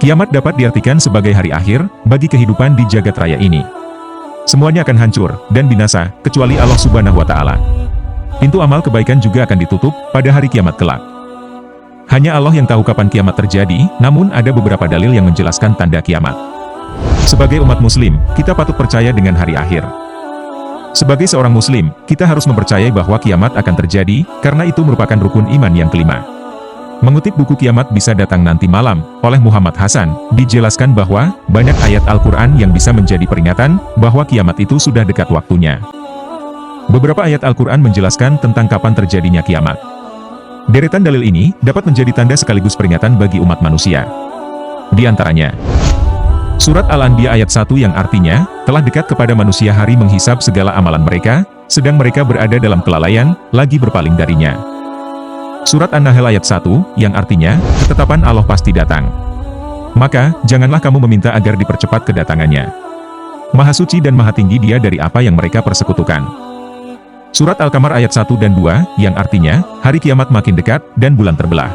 Kiamat dapat diartikan sebagai hari akhir bagi kehidupan di jagat raya ini. Semuanya akan hancur dan binasa, kecuali Allah Subhanahu wa Ta'ala. Pintu amal kebaikan juga akan ditutup pada hari kiamat kelak. Hanya Allah yang tahu kapan kiamat terjadi, namun ada beberapa dalil yang menjelaskan tanda kiamat. Sebagai umat Muslim, kita patut percaya dengan hari akhir. Sebagai seorang Muslim, kita harus mempercayai bahwa kiamat akan terjadi, karena itu merupakan rukun iman yang kelima. Mengutip buku Kiamat Bisa Datang Nanti Malam, oleh Muhammad Hasan, dijelaskan bahwa, banyak ayat Al-Quran yang bisa menjadi peringatan, bahwa kiamat itu sudah dekat waktunya. Beberapa ayat Al-Quran menjelaskan tentang kapan terjadinya kiamat. Deretan dalil ini, dapat menjadi tanda sekaligus peringatan bagi umat manusia. Di antaranya, Surat Al-Anbiya ayat 1 yang artinya, telah dekat kepada manusia hari menghisab segala amalan mereka, sedang mereka berada dalam kelalaian, lagi berpaling darinya. Surat An-Nahl ayat 1, yang artinya, ketetapan Allah pasti datang. Maka, janganlah kamu meminta agar dipercepat kedatangannya. Maha suci dan maha tinggi Dia dari apa yang mereka persekutukan. Surat Al-Qamar ayat 1 dan 2, yang artinya, hari kiamat makin dekat, dan bulan terbelah.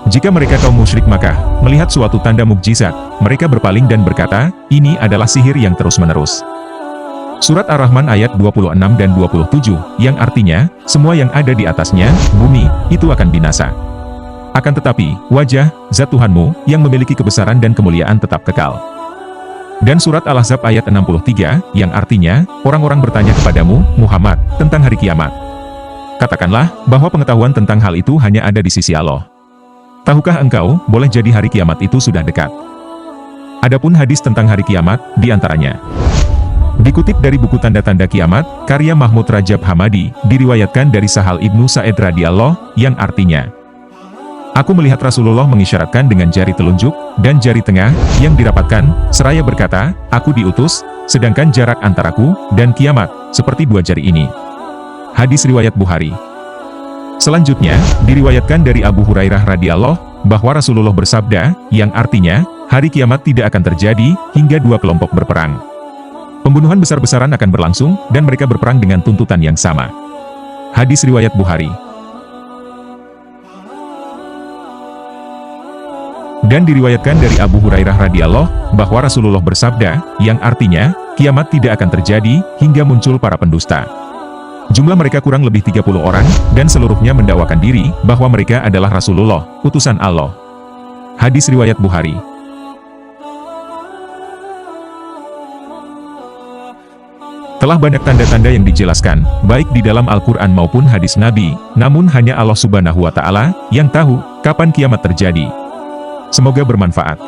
Jika mereka kaum musyrik Makkah melihat suatu tanda mukjizat, mereka berpaling dan berkata, ini adalah sihir yang terus-menerus. Surat Ar-Rahman ayat 26 dan 27, yang artinya, semua yang ada di atasnya, bumi, itu akan binasa. Akan tetapi, wajah, zat Tuhanmu, yang memiliki kebesaran dan kemuliaan tetap kekal. Dan surat Al-Ahzab ayat 63, yang artinya, orang-orang bertanya kepadamu, Muhammad, tentang hari kiamat. Katakanlah, bahwa pengetahuan tentang hal itu hanya ada di sisi Allah. Tahukah engkau, boleh jadi hari kiamat itu sudah dekat? Adapun hadis tentang hari kiamat, diantaranya. Dikutip dari buku Tanda-Tanda Kiamat, karya Mahmud Rajab Hamadi, diriwayatkan dari Sahal Ibnu Sa'id radhiyallahu, yang artinya, aku melihat Rasulullah mengisyaratkan dengan jari telunjuk, dan jari tengah, yang dirapatkan, seraya berkata, aku diutus, sedangkan jarak antaraku, dan kiamat, seperti dua jari ini. Hadis riwayat Bukhari. Selanjutnya, diriwayatkan dari Abu Hurairah radhiyallahu, bahwa Rasulullah bersabda, yang artinya, hari kiamat tidak akan terjadi, hingga dua kelompok berperang. Pembunuhan besar-besaran akan berlangsung, dan mereka berperang dengan tuntutan yang sama. Hadis riwayat Bukhari. Dan diriwayatkan dari Abu Hurairah radhiyallahu, bahwa Rasulullah bersabda, yang artinya, kiamat tidak akan terjadi, hingga muncul para pendusta. Jumlah mereka kurang lebih 30 orang, dan seluruhnya mendakwakan diri, bahwa mereka adalah Rasulullah, utusan Allah. Hadis riwayat Bukhari. Telah banyak tanda-tanda yang dijelaskan, baik di dalam Al-Quran maupun hadis Nabi, namun hanya Allah Subhanahu wa Ta'ala yang tahu kapan kiamat terjadi. Semoga bermanfaat.